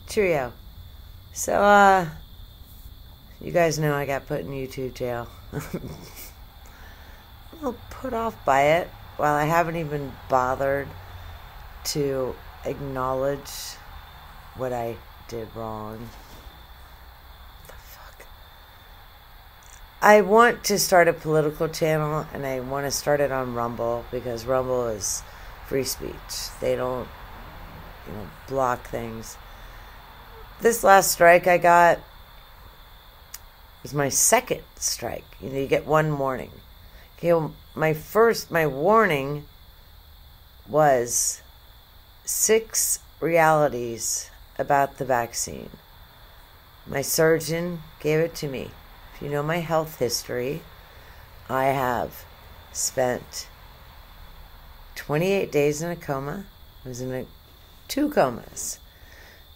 Cheerio. So, you guys know I got put in YouTube jail. I'm a little put off by it. While I haven't even bothered to acknowledge what I did wrong. What the fuck? I want to start a political channel, and I want to start it on Rumble, because Rumble is free speech. They don't, block things. This last strike I got was my second strike. You get one warning. Okay, my warning was 6 realities about the vaccine. My surgeon gave it to me. If you know my health history, I have spent 28 days in a coma. I was in 2 comas.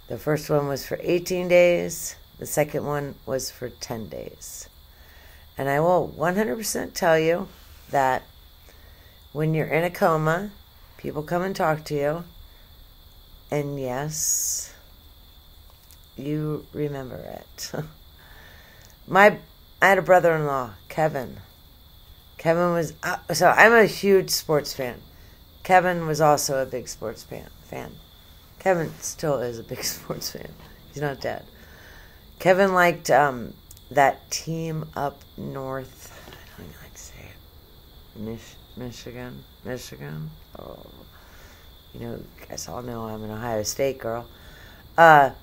The first one was for 18 days. The second one was for 10 days. And I will 100% tell you that when you're in a coma, people come and talk to you. And yes, you remember it. I had a brother-in-law, Kevin. Kevin was... so I'm a huge sports fan. Kevin was also a big sports fan. Kevin still is a big sports fan. He's not dead. Kevin liked that team up north. I don't even like to say it. Michigan. Oh, you guys all know I'm an Ohio State girl. But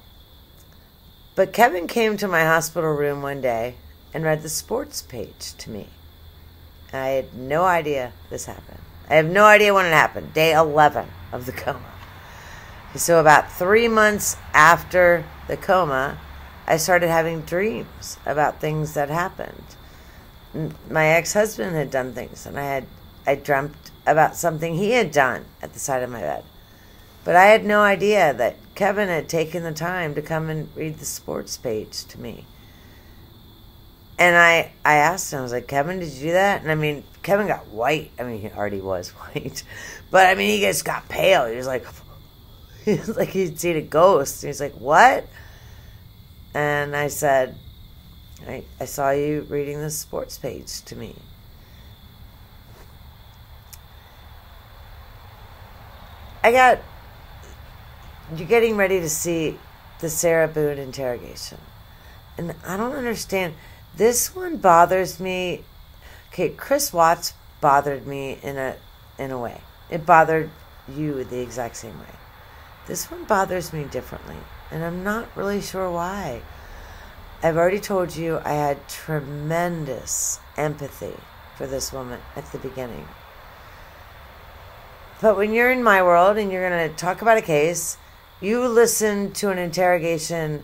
Kevin came to my hospital room one day and read the sports page to me. And I had no idea this happened. I have no idea when it happened. Day 11 of the coma. So about 3 months after the coma, I started having dreams about things that happened. My ex-husband had done things, and I dreamt about something he had done at the side of my bed. But I had no idea that Kevin had taken the time to come and read the sports page to me. And I asked him, I was like, Kevin, did you do that? And Kevin got white. He already was white. But he just got pale. He was like he'd seen a ghost. He's like, what? And I said, I saw you reading the sports page to me. You're getting ready to see the Sarah Boone interrogation. And I don't understand. This one bothers me. Okay, Chris Watts bothered me in a way. It bothered you the exact same way. This one bothers me differently, and I'm not really sure why. I've already told you I had tremendous empathy for this woman at the beginning. But when you're in my world and you're going to talk about a case, you listen to an interrogation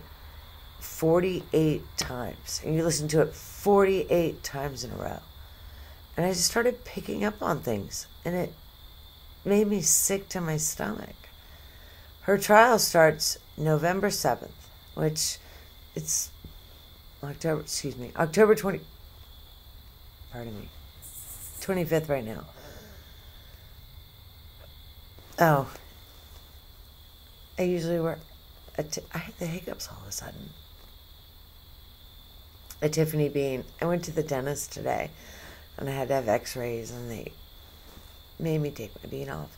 48 times. And you listen to it 48 times in a row. And I just started picking up on things. And it made me sick to my stomach. Her trial starts November 7th, which it's October 25th right now. Oh, I usually work I had the hiccups all of a sudden. A Tiffany bean. I went to the dentist today, and I had to have x-rays, and they made me take my bean off.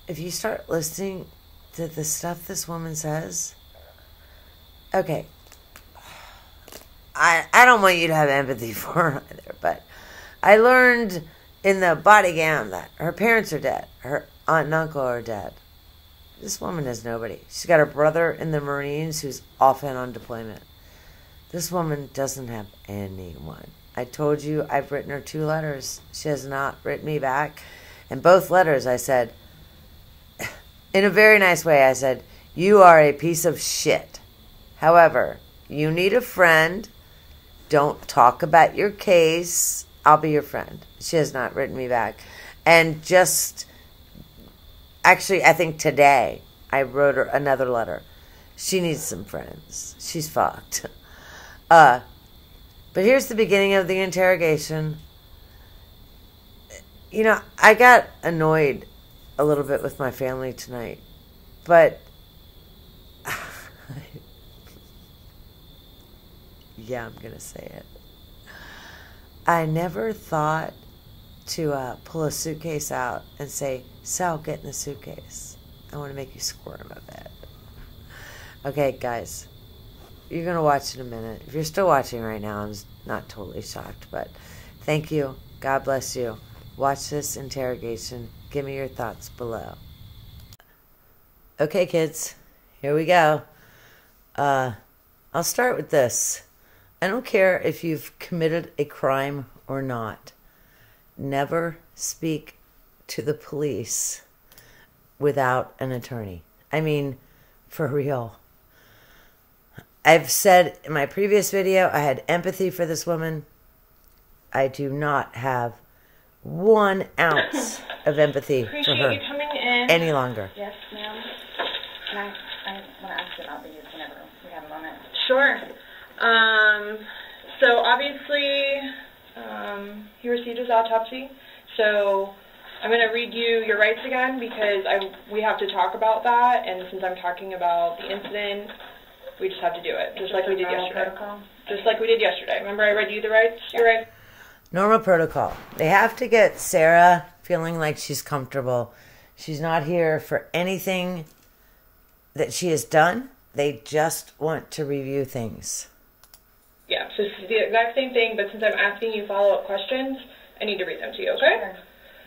If you start listening to the stuff this woman says, okay, I don't want you to have empathy for her either, but I learned in the body cam that her parents are dead. Her aunt and uncle are dead. This woman has nobody. She's got her brother in the Marines who's often on deployment. This woman doesn't have anyone. I told you I've written her 2 letters. She has not written me back. And both letters I said, in a very nice way, I said, you are a piece of shit. However, you need a friend. Don't talk about your case. I'll be your friend. She has not written me back. And actually, I think today I wrote her another letter. She needs some friends. She's fucked. But here's the beginning of the interrogation. I got annoyed a little bit with my family tonight. But Yeah, I'm going to say it. I never thought to pull a suitcase out and say, Sal, get in the suitcase. I want to make you squirm a bit. Okay, guys. You're going to watch in a minute. If you're still watching right now, I'm not totally shocked, but thank you. God bless you. Watch this interrogation. Give me your thoughts below. Okay, kids. Here we go. I'll start with this. I don't care if you've committed a crime or not. Never speak to the police without an attorney. I mean, for real. I've said in my previous video, I had empathy for this woman. I do not have 1 ounce of empathy for her you coming in. any longer. Yes, ma'am. I want to ask you about these whenever we have a moment. Sure. So obviously, he received his autopsy. So I'm going to read you your rights again because we have to talk about that. And since I'm talking about the incident, we just have to do it, just like we did yesterday. Protocol? Just like we did yesterday. Remember I read you the rights? Yeah. Your rights? Normal protocol. They have to get Sarah feeling like she's comfortable. She's not here for anything that she has done. They just want to review things. Yeah, so it's the exact same thing, but since I'm asking you follow-up questions, I need to read them to you, okay? Sure.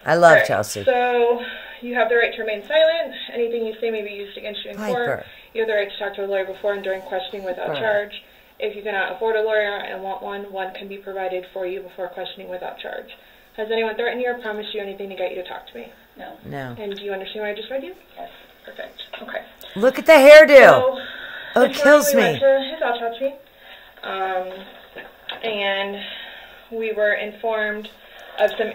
I love Right, Chelsea. So you have the right to remain silent. Anything you say may be used against you in Piper. court. You have the right to talk to a lawyer before and during questioning without Right. charge. If you cannot afford a lawyer and want one can be provided for you before questioning without charge. Has anyone threatened you or promised you anything to get you to talk to me? No. No. And do you understand what I just read you? Yes. Perfect. Okay. Look at the hairdo. So, Oh, it this kills morning me. we went to his autopsy, and we were informed of some.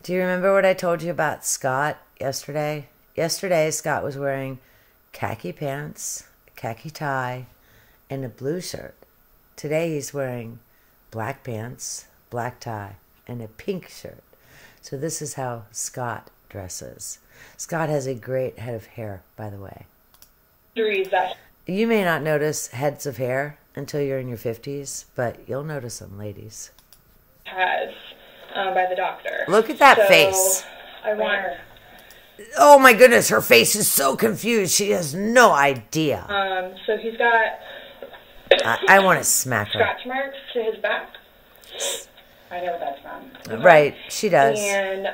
Do you remember what I told you about Scott yesterday? Yesterday, Scott was wearing khaki pants, a khaki tie, and a blue shirt. Today, he's wearing black pants, black tie, and a pink shirt. So this is how Scott dresses. Scott has a great head of hair, by the way. Injuries that You may not notice heads of hair until you're in your 50s, but you'll notice them, ladies. has by the doctor. Look at that So, face. I want. Oh my goodness, her face is so confused. She has no idea. So he's got I want to smack her. scratch marks to his back, I know what that's from. Right, she does. and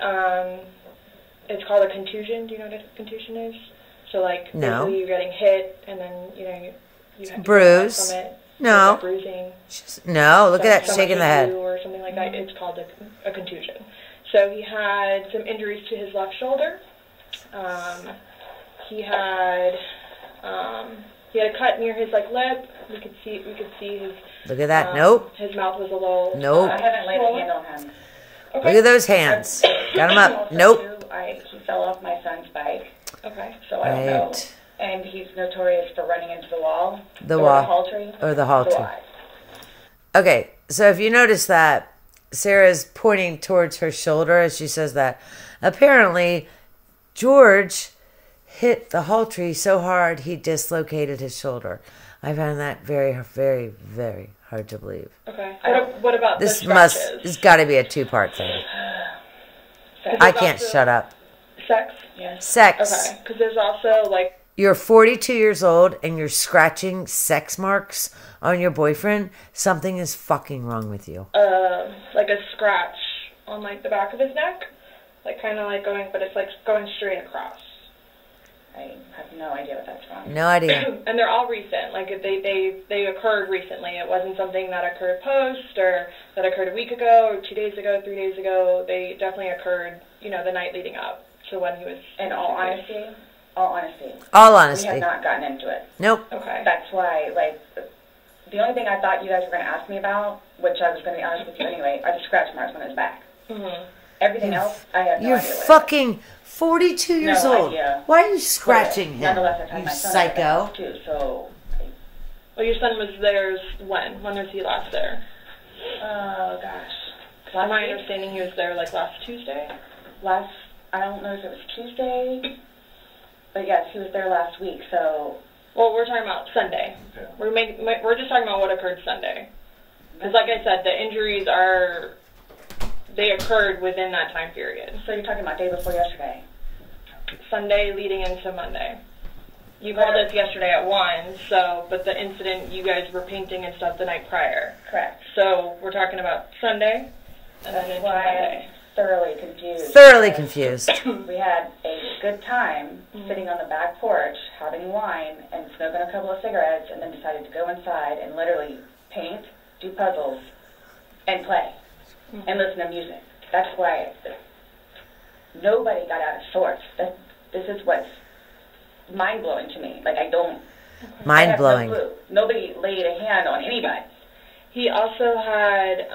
it's called a contusion. Do you know what a contusion is? So like No. basically you're getting hit, and then you have Bruise. from it. No. Like bruising. No, look at that, So shaking much the you head. do or something like that. It's called a contusion. So he had some injuries to his left shoulder. He had a cut near his lip. We could see his. Look at that. Nope. His mouth was a little. Nope. I haven't laid a swollen. hand on him. Okay. Look at those hands. Got them up. Also, Nope. too, he fell off my son's bike, Okay. so I don't know. Right. And he's notorious for running into the wall. The or wall. The halter. Or the halter. why. Okay, so if you notice that, Sarah's pointing towards her shoulder as she says that. Apparently, George hit the halter so hard he dislocated his shoulder. I found that very, very, very hard to believe. Okay. What about This the must, scratches? it's got to be a two-part thing. There's I can't also shut up. Sex. Yes. Sex. Okay. Because there's also You're 42 years old and you're scratching sex marks on your boyfriend. Something is fucking wrong with you. like a scratch on the back of his neck, kind of going, but it's going straight across. I have no idea what that's from. No idea. And they're all recent. They occurred recently. It wasn't something that occurred post or that occurred a week ago or 2 days ago, 3 days ago. They definitely occurred, the night leading up to when he was. In all honesty, all honesty, All we honesty. have not gotten into it. Nope. Okay. That's why, the only thing I thought you guys were going to ask me about, which I was going to be honest with you anyway, are the scratch marks on his back. Mm-hmm. Everything else, I have no You're idea what it is. fucking 42 years No old. idea. Why are you scratching him? Nonetheless, I've had You my son at the psycho. house too, so, Well, your son was there when? When was he last there? oh gosh. My understanding he was there last Tuesday. I don't know if it was Tuesday, but yes, he was there last week, so. Well, we're talking about Sunday. We're just talking about what occurred Sunday. Because like I said, the injuries they occurred within that time period. So you're talking about day before yesterday? Sunday leading into Monday. You called us yesterday at 1, but the incident, you guys were painting and stuff the night prior. Correct. So we're talking about Sunday and then into Monday. Thoroughly confused. Thoroughly confused. We had a good time sitting on the back porch, having wine, and smoking a couple of cigarettes, and then decided to go inside and literally paint, do puzzles, and play, and listen to music. That's why nobody got out of sorts. This is what's mind-blowing to me. Like, I don't... Mind-blowing. I have no clue. Nobody laid a hand on anybody. He also had...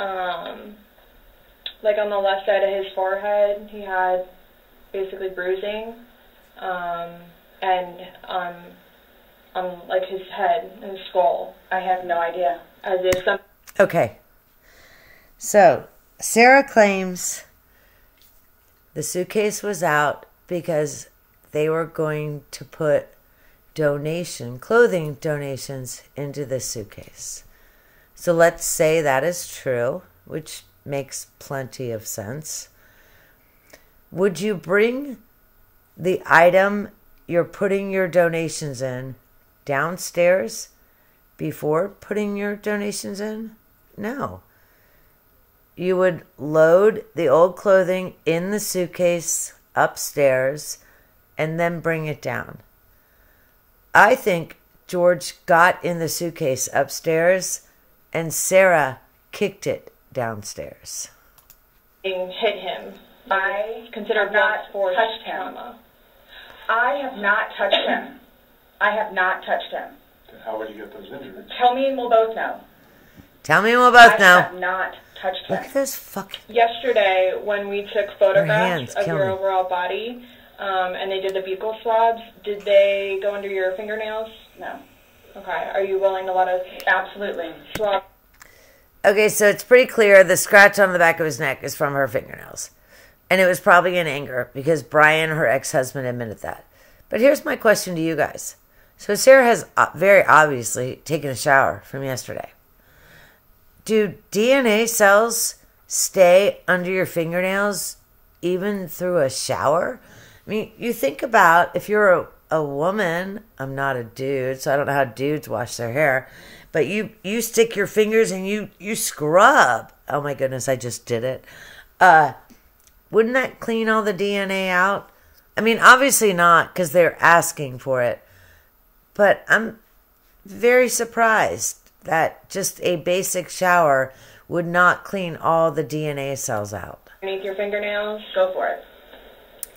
like on the left side of his forehead, he had basically bruising, and on like his head and his skull. I have no idea. As if some. Okay. So Sarah claims the suitcase was out because they were going to put clothing donations into the suitcase. So let's say that is true, which makes plenty of sense. Would you bring the item you're putting your donations in downstairs before putting your donations in? No. You would load the old clothing in the suitcase upstairs and then bring it down. I think George got in the suitcase upstairs and Sarah kicked it downstairs. Hit him. I consider not force touched him. trauma. I have not touched him. I have not touched him. How would you get those injuries? Tell me and we'll both know. Tell me and we'll both know. I have not touched him. Look at this fucking... Yesterday, when we took photographs of your me. overall body, and they did the buccal swabs, did they go under your fingernails? No. Okay. Are you willing to let us Absolutely. swab? Okay, so it's pretty clear the scratch on the back of his neck is from her fingernails. And it was probably in anger because Brian, her ex-husband, admitted that. But here's my question to you guys. So Sarah has very obviously taken a shower from yesterday. Do DNA cells stay under your fingernails even through a shower? I mean, you think about if you're a woman, I'm not a dude, so I don't know how dudes wash their hair, but you stick your fingers and you scrub. Oh my goodness, I just did it. Wouldn't that clean all the DNA out? I mean, obviously not because they're asking for it. But I'm very surprised that just a basic shower would not clean all the DNA cells out. Underneath your fingernails? Go for it.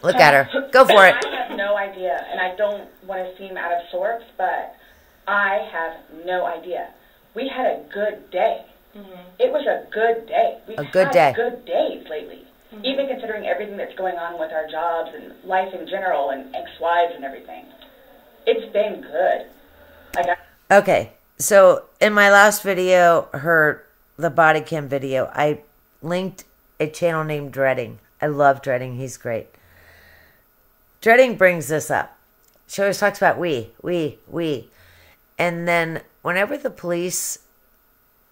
Look at her. Go for it. I have no idea, and I don't want to seem out of sorts, but I have no idea. We had a good day. Mm-hmm. It was a good day. We've had good days lately. Mm-hmm. Even considering everything that's going on with our jobs and life in general and ex-wives and everything. It's been good. Okay, so in my last video, the body cam video, I linked a channel named Dreading. I love Dreading. He's great. Dreading brings this up. She always talks about we. And then whenever the police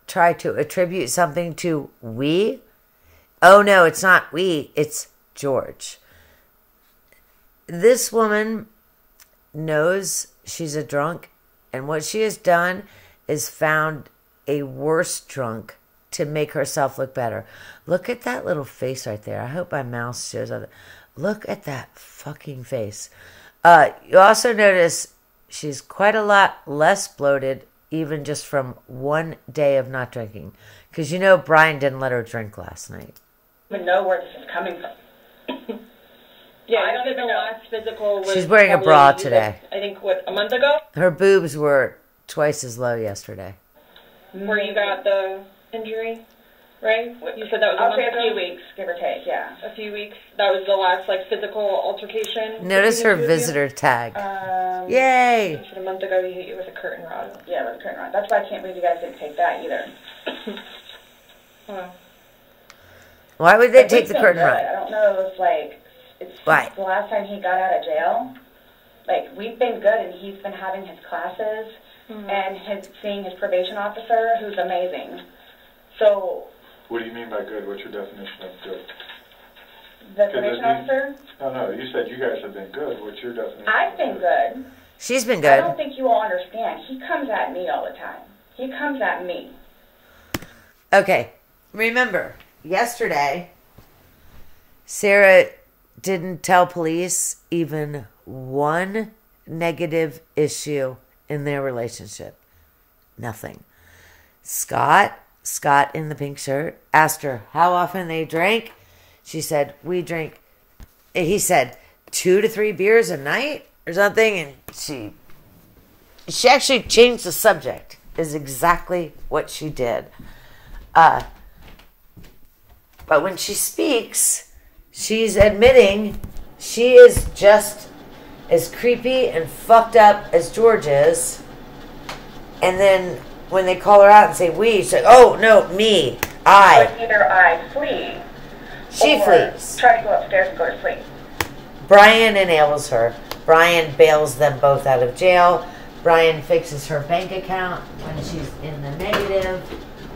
try to attribute something to we, oh no, it's not we, it's George. This woman knows she's a drunk, and what she has done is found a worse drunk to make herself look better. Look at that little face right there. I hope my mouse shows up. Look at that fucking face. You also notice she's quite a lot less bloated, even just from one day of not drinking. Because you know Brian didn't let her drink last night. I don't even know where this is coming from. Yeah, I don't even know. Last physical was she's wearing a bra today. I think, a month ago? Her boobs were twice as low yesterday. Where you got the injury, right? You said that was a month ago? A few weeks, give or take, yeah. A few weeks. That was the last, physical altercation. Notice her visitor tag. Yay! You said a month ago he hit you with a curtain rod. Yeah, with a curtain rod. That's why I can't believe you guys didn't take that either. Huh. Why would they take the curtain rod? I don't know if, it's Why? The last time he got out of jail. We've been good, and he's been having his classes and seeing his probation officer, who's amazing. So, What do you mean by good? What's your definition of good? the probation officer, No, you said you guys have been good. What's your definition? I've been good. She's been I good. don't think you all understand. He comes at me all the time. He comes at me. Okay, remember, yesterday, Sarah didn't tell police even one negative issue in their relationship. Nothing. Scott in the pink shirt, asked her how often they drank. She said, we drink, he said, 2 to 3 beers a night or something. And she actually changed the subject, is exactly what she did. But when she speaks, she's admitting she is just as creepy and fucked up as George is. And then when they call her out and say we, she's like, oh, no, me, I. But either I flee, She or flees. try to go upstairs and go to sleep. Brian enables her. Brian bails them both out of jail. Brian fixes her bank account when she's in the negative.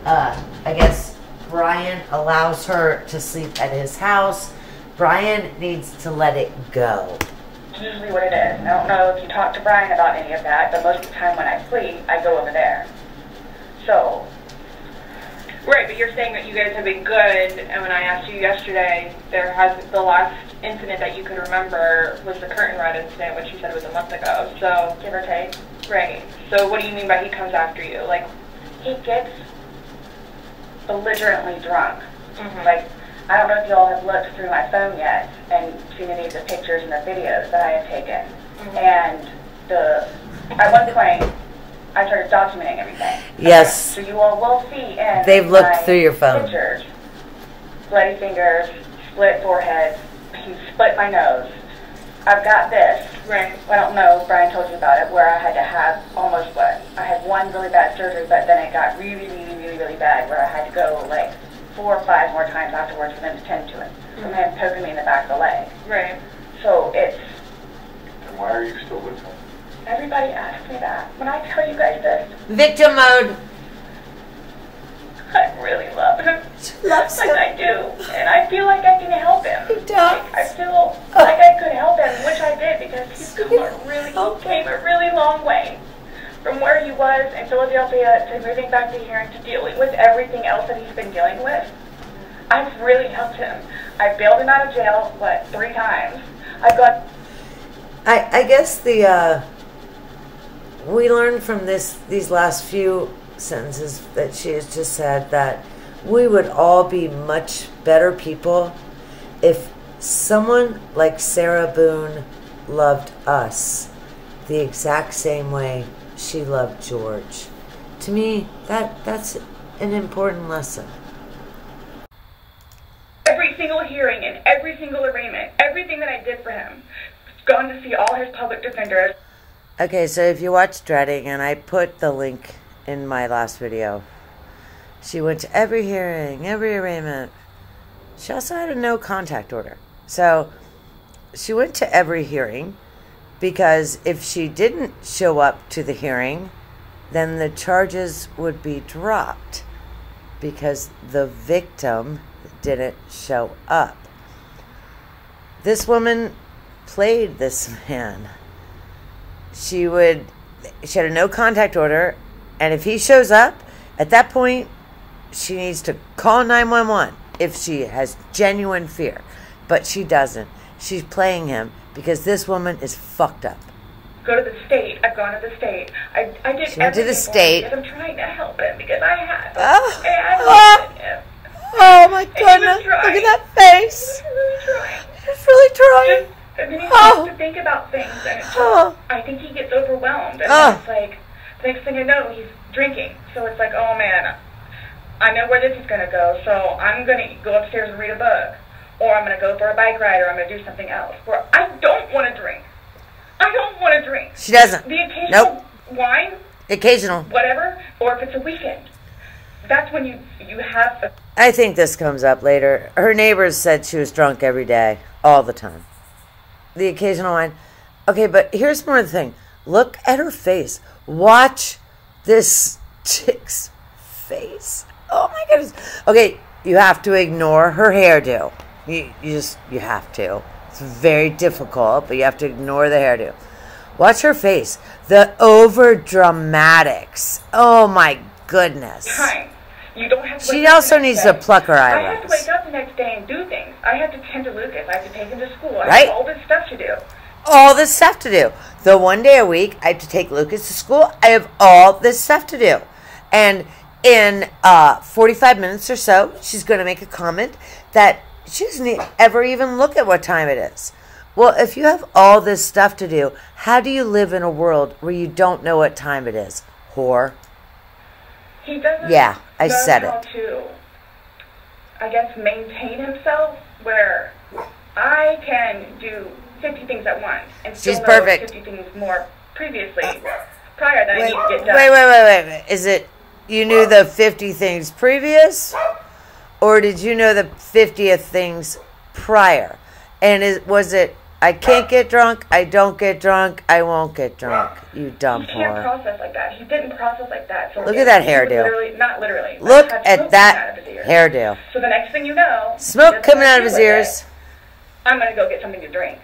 I guess Brian allows her to sleep at his house. Brian needs to let it go. It's usually what it is. I don't know if you talk to Brian about any of that, but most of the time when I flee, I go over there. So. Right, but you're saying that you guys have been good, and when I asked you yesterday, the last incident that you could remember was the curtain rod incident, which you said was a month ago, so. Give or take. Right, so what do you mean by he comes after you? Like, He gets belligerently drunk. mm-hmm. Like, I don't know if y'all have looked through my phone yet and seen any of the pictures and the videos that I have taken. Mm-hmm. And at one point, I started documenting everything. Yes. So you all will see in They've looked my through your phone. pictures, bloody fingers, split forehead, he split my nose. I've got this. Right. I don't know if Brian told you about it, where I had to have almost I had one really bad surgery, but then it got really, really, really, really bad, where I had to go like 4 or 5 more times afterwards for them to tend to it. From him poking me in the back of the leg. Right. So it's. And why are you still with him? Everybody asks me that. When I tell you guys this, Victim mode. I really love him. Loves Like him. I do. And I feel like I can help him. He does. I feel like I could help him, which I did, because he came a really long way from where he was in Philadelphia to moving back to here and to dealing with everything else that he's been dealing with. I've really helped him. I bailed him out of jail, 3 times. I guess we learned from these last few sentences that she has just said that we would all be much better people if someone like Sarah Boone loved us the exact same way she loved George. To me, that's an important lesson. Every single hearing and every single arraignment, everything that I did for him, gone to see all his public defenders. Okay, so if you watch Dreading, and I put the link in my last video, she went to every hearing, every arraignment. She also had a no contact order. So she went to every hearing because if she didn't show up to the hearing, then the charges would be dropped because the victim didn't show up. This woman played this man. She had a no contact order, and if he shows up, at that point, she needs to call 911 if she has genuine fear. But she doesn't. She's playing him because this woman is fucked up. Go to the state. I've gone to the state. I did She went to the everything for him state. because I'm trying to help him because I had. Oh, him. oh my And he goodness. was trying. Look at that face. He was really trying. He's really trying. And then he starts to think about things, and it's just, I think he gets overwhelmed. And then it's like, the next thing you know, he's drinking. So it's like, oh man, I know where this is going to go, so I'm going to go upstairs and read a book. Or I'm going to go for a bike ride, or I'm going to do something else. Or I don't want to drink. I don't want to drink. She doesn't. The occasional wine, Occasional. whatever, or if it's a weekend. That's when you have a... I think this comes up later. Her neighbors said she was drunk every day, all the time. The occasional wine. Okay, but here's more of the thing. Look at her face. Watch this chick's face. Oh my goodness. Okay, you have to ignore her hairdo. You have to. It's very difficult, but you have to ignore the hairdo. Watch her face. The over dramatics. Oh my goodness. Time. You don't have to She also needs to pluck her I have to eyebrows. wake up the next day and do things. I have to tend to Lucas. I have to take him to school. I Right? have all this stuff to do. All this stuff to do. The one day a week I have to take Lucas to school. I have all this stuff to do. And in 45 minutes or so, she's going to make a comment that she doesn't ever even look at what time it is. Well, if you have all this stuff to do, how do you live in a world where you don't know what time it is? Whore. He doesn't Yeah, I know said how it. to, I guess, maintain himself where I can do 50 things at once and still She's know perfect. 50 things more previously prior that I need to get done. Wait. Is it you knew the 50 things previous? Or did you know the 50th things prior? And was it, I can't get drunk, I don't get drunk, I won't get drunk, you dumb He can't whore. process like that. He didn't process like that. So Look at that he would hairdo. Literally, not literally. Look had at smoke that coming out of his ears. hairdo. So the next thing you know, Smoke he doesn't coming know out of what his to do with ears. it. I'm going to go get something to drink.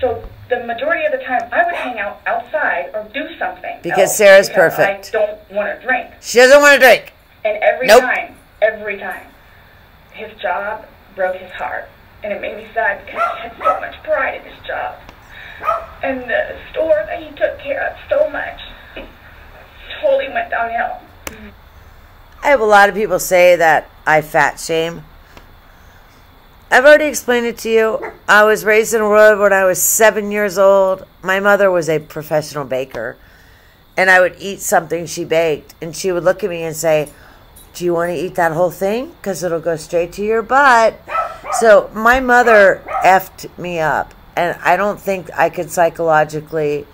So the majority of the time, I would hang out outside or do something. Because else Sarah's because perfect. I don't want to drink. She doesn't want to drink. And every Nope. time, his job broke his heart. And it made me sad because he had so much pride in his job. And the store that he took care of so much, it totally went downhill. I have a lot of people say that I fat shame. I've already explained it to you. I was raised in a world when I was 7 years old. My mother was a professional baker. And I would eat something she baked. And she would look at me and say, do you want to eat that whole thing? Because it'll go straight to your butt. So my mother effed me up. And I don't think I could psychologically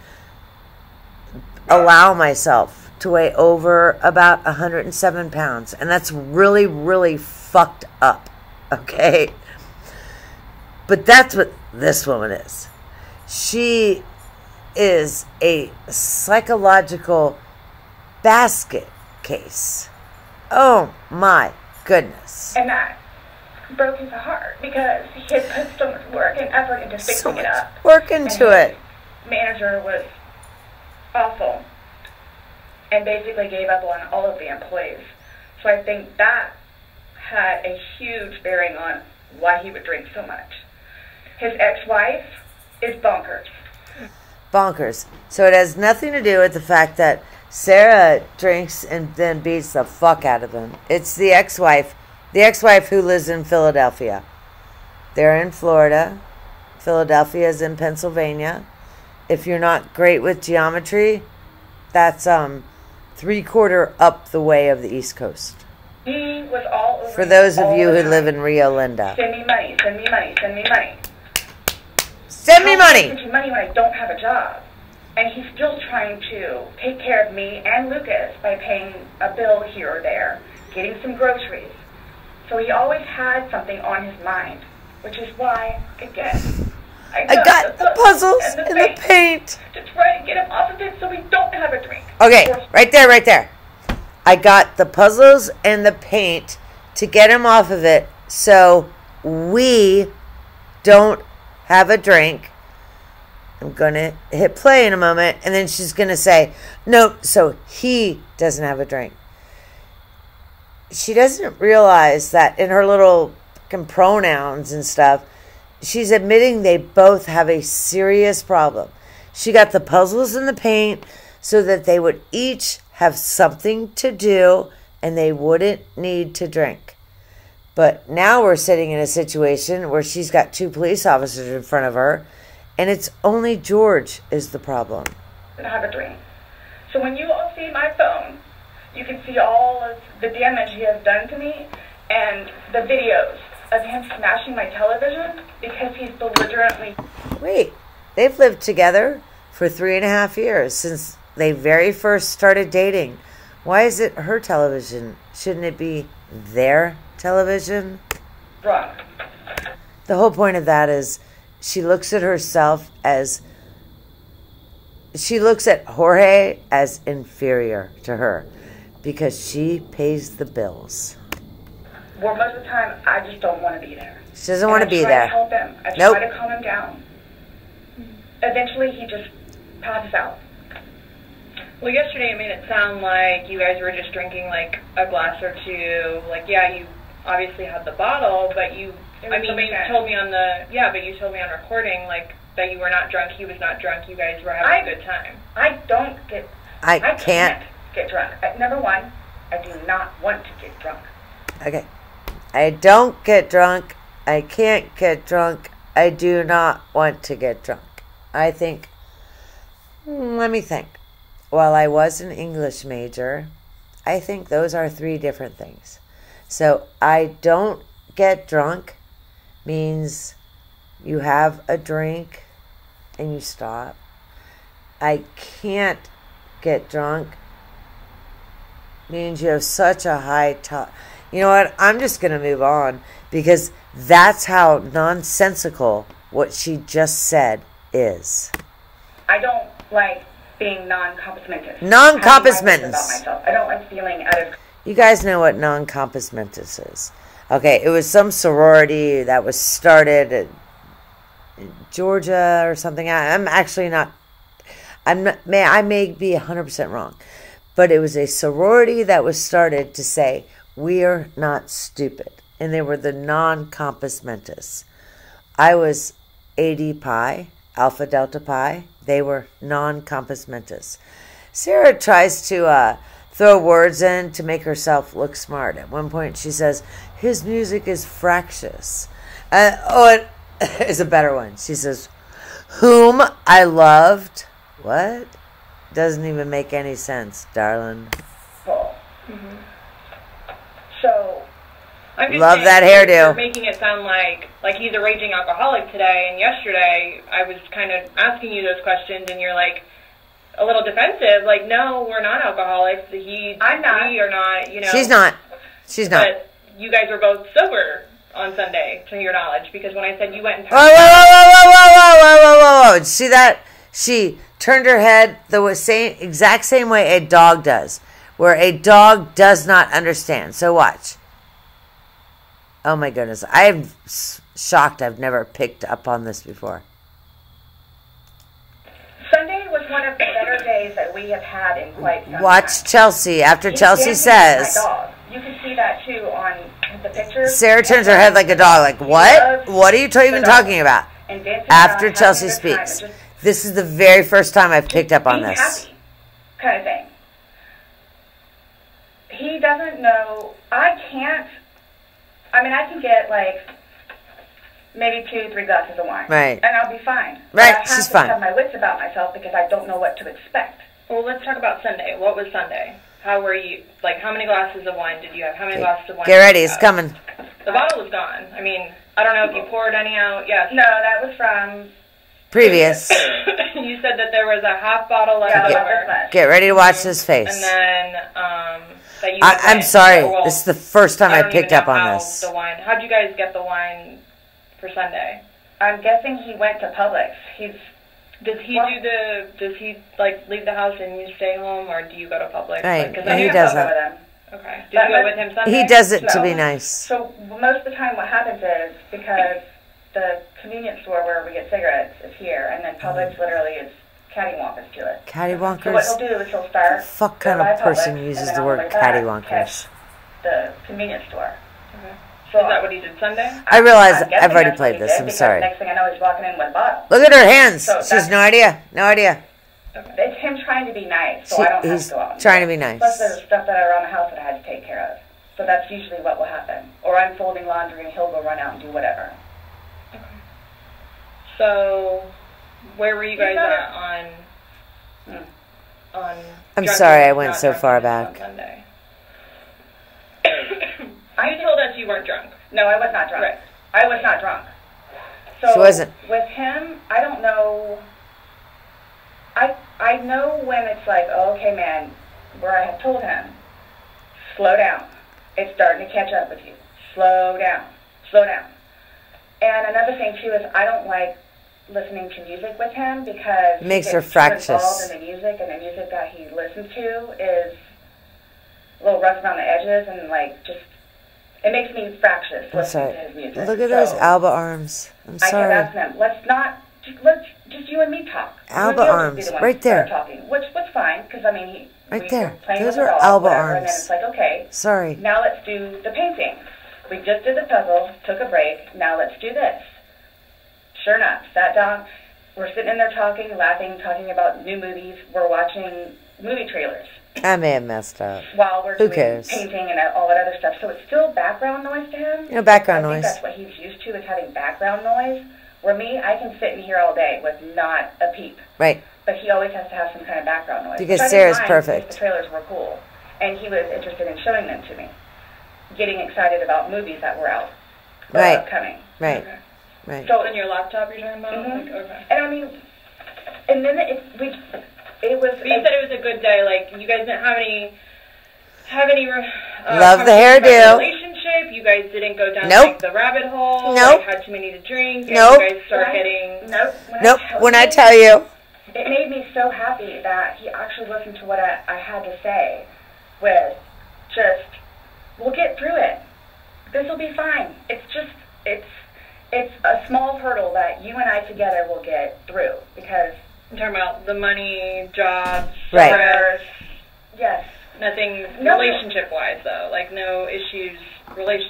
allow myself to weigh over about 107 pounds. And that's really, really fucked up. Okay? But that's what this woman is. She is a psychological basket case. Oh my goodness. And that broke his heart because he had put so much work and effort into fixing So much it up. work into And it. his manager was awful and basically gave up on all of the employees. So I think that had a huge bearing on why he would drink so much. His ex-wife is bonkers. Bonkers. So it has nothing to do with the fact that Sarah drinks and then beats the fuck out of him. It's the ex-wife. The ex-wife who lives in Philadelphia. They're in Florida. Philadelphia is in Pennsylvania. If you're not great with geometry, that's 3/4 up the way of the East Coast. He was all over For those of all you the who time. live in Rio Linda. Send me money, send me money, send me money. Send me How can I money! send you money when I don't have a job? And he's still trying to take care of me and Lucas by paying a bill here or there, getting some groceries. So he always had something on his mind, which is why, again, I got the puzzles and the paint. to try to get him off of it so we don't have a drink. Okay, right there. I got the puzzles and the paint to get him off of it so we don't have a drink. I'm going to hit play in a moment, and then she's going to say, no, so he doesn't have a drink. She doesn't realize that in her little fucking pronouns and stuff, she's admitting they both have a serious problem. She got the puzzles and the paint so that they would each have something to do and they wouldn't need to drink. But now we're sitting in a situation where she's got 2 police officers in front of her, and it's only George is the problem. And have a drink. So when you all see my phone, you can see all of the damage he has done to me and the videos of him smashing my television because he's belligerently... Wait, they've lived together for 3.5 years since they very first started dating. Why is it her television? Shouldn't it be their television? drunk. The whole point of that is she looks at herself as... She looks at Jorge as inferior to her. because she pays the bills. Well, most of the time, I just don't want to be there. She doesn't want to be there. I try to help him. I Nope. try to calm him down. Eventually, he just passes out. Well, yesterday it made it sound like you guys were just drinking like a glass or two. Like, yeah, you obviously had the bottle, but you told me on recording like that you were not drunk. He was not drunk. You guys were having a good time. I can't get drunk. Number one, I do not want to get drunk. Okay. I don't get drunk. I can't get drunk. I do not want to get drunk. I think, let me think. While I was an English major, I think those are 3 different things. So I don't get drunk means you have a drink and you stop. I can't get drunk means you have such a high top. You know what? I'm just going to move on because that's how nonsensical what she just said is. I don't like being non-compass mentis. Non-compass mentis. I don't like feeling out of... You guys know what non-compass mentis is. Okay, it was some sorority that was started in Georgia or something. I'm actually not... I may be 100% wrong. But it was a sorority that was started to say, we're not stupid. And they were the non-compass mentis. I was AD Pi, Alpha Delta Pi. They were non-compass mentis. Sarah tries to throw words in to make herself look smart. At one point she says, his music is fractious. It is a better one. She says, whom I loved. What? Doesn't even make any sense, darling. Mm-hmm. So, I'm just love that hairdo. You're making it sound like he's a raging alcoholic today, and yesterday I was kind of asking you those questions, and you're like a little defensive, like, no, we're not alcoholics. I'm not. We are not, you know. She's not. She's not. But you guys were both sober on Sunday, to your knowledge, because when I said you went and whoa. See that? She turned her head the exact same way a dog does, where a dog does not understand. So watch. Oh my goodness. I'm shocked I've never picked up on this before. Sunday was one of the better days that we have had in quite some time. Watch Chelsea after Chelsea says. My dog. You can see that too on the pictures. Sarah turns her head like a dog. Like, what? What are you even talking about? After Chelsea speaks. This is the very first time I've picked up on this. Happy kind of thing. He doesn't know. I can get like maybe 2-3 glasses of wine. Right. And I'll be fine. Right, but she's fine. I have to have my wits about myself because I don't know what to expect. Well, let's talk about Sunday. What was Sunday? How were you? Like, how many glasses of wine did you have? How many glasses of wine? Get ready, it's coming. The bottle was gone. I mean, I don't know if you poured any out. Yes. No, that was from... Previous. You said that there was a half bottle left over. Get ready to watch this face. And then, that you I'm sorry. This is the first time I picked up on this. The wine. How'd you guys get the wine for Sunday? I'm guessing he went to Publix. Does he leave the house and you stay home, or do you go to Publix? Right. Like, he does that. Okay. Did you go with him Sunday? He does it to be nice. So most of the time what happens is, because the convenience store where we get cigarettes is here, and then Publix literally is cattywampus to it. Cattywankers? So what he'll do is he'll start... What the fuck kind of person uses the word cattywankers? The convenience store. Okay. So is that what he did Sunday? I realize I've already played this. I'm sorry. Next thing I know, he's walking in with a bottle. Look at her hands. She has no idea. No idea. Okay. It's him trying to be nice, so I don't have to go out. He's trying to be nice. Plus, there's stuff that are around the house that I had to take care of. So that's usually what will happen. Or I'm folding laundry and he'll go run out and do whatever. Okay. So, where were you guys at on I'm sorry I went so far back. Sunday? You told us you weren't drunk. No, I was not drunk. Right. I was not drunk. So she wasn't. With him, I don't know. I know when it's like, oh, okay, man, where I have told him, slow down. It's starting to catch up with you. Slow down. Slow down. And another thing, too, is I don't like listening to music with him because it makes her too fractious. Involved in the music, and the music that he listens to is a little rough around the edges, and like just it makes me fractious I'm listening sorry. to his music. Look at those Alba arms. I'm I kept sorry. asking him, let's just you and me talk. Alba You and me will arms, just be the ones right to start there. Talking, which was fine, because I mean, Right we there. were playing Those with the are dog, Alba whatever, and then arms. it's like, okay, Sorry. now let's do the painting. We just did the puzzle, took a break, now let's do this. Sure enough, sat down, we're sitting in there talking, laughing, talking about new movies, we're watching movie trailers I may have messed up. while we're Who doing cares? painting and all that other stuff. So it's still background noise to him. You know, background I noise. think that's what he's used to, is having background noise. Where me, I can sit in here all day with not a peep. Right. But he always has to have some kind of background noise. Because So I didn't Sarah's mind perfect. if the trailers were cool. And he was interested in showing them to me. Getting excited about movies that were out. Or Right. upcoming. Right. Okay. Right. So, On your laptop you're talking about? Mhm. Like, okay. and I mean, and then it was... But you said it was a good day. Like, you guys didn't have any Love the conversations about hairdo. the relationship. You guys didn't go down Nope. like the rabbit hole. Nope. Like, had too many to drink. Nope. And you guys start getting. Nope. Nope. When I tell you. It made me so happy that he actually listened to what I had to say with just, we'll get through it. This will be fine. It's just, it's a small hurdle that you and I together will get through because... I'm talking about the money, jobs, Right. stress, Yes. nothing No. relationship-wise, though. Like, no issues.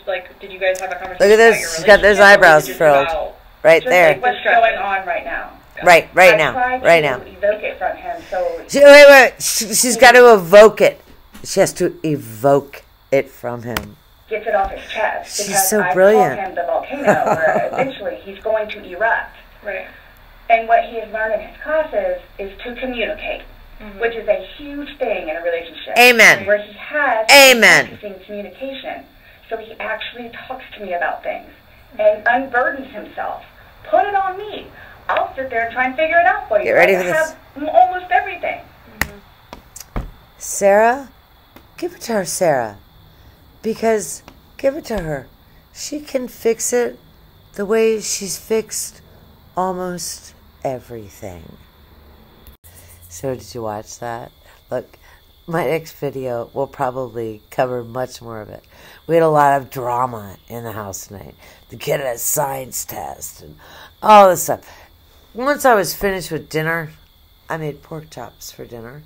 Like, did you guys have a conversation Look at about this. your She's got those relationship, or was it eyebrows just frilled. about- Right Just there. like what's going on right now. Right I now. tried Right to now. evoke it from him, so... Wait. She's got to evoke it. She has to evoke it from him. Gets it off his chest. She's Because so I brilliant. call him the volcano, where eventually he's going to erupt. Right. And what he has learned in his classes is to communicate, which is a huge thing in a relationship. Amen. Where he has Amen. practicing communication. So he actually talks to me about things and unburdens himself. Put it on me. I'll sit there and try and figure it out for you. Get ready I for this. have almost everything. Sarah, give it to her, Sarah. Because, give it to her. She can fix it the way she's fixed almost everything. So, did you watch that? Look, my next video will probably cover much more of it. We had a lot of drama in the house tonight. The kid had a science test and all this stuff. Once I was finished with dinner, I made pork chops for dinner.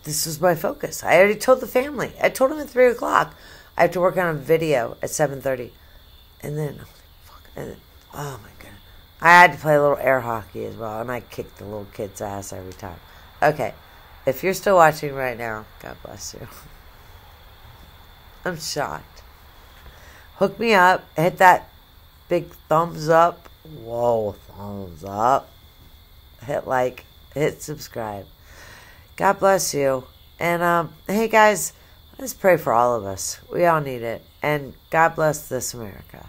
This was my focus. I already told the family. I told them at 3 o'clock. I have to work on a video at 7:30. And then, oh my God. I had to play a little air hockey as well. And I kicked the little kid's ass every time. Okay. If you're still watching right now, God bless you. I'm shocked. Hook me up. Hit that big thumbs up. Whoa, thumbs up. Hit like. Hit subscribe. God bless you. And, hey guys, let's pray for all of us. We all need it. And God bless this America.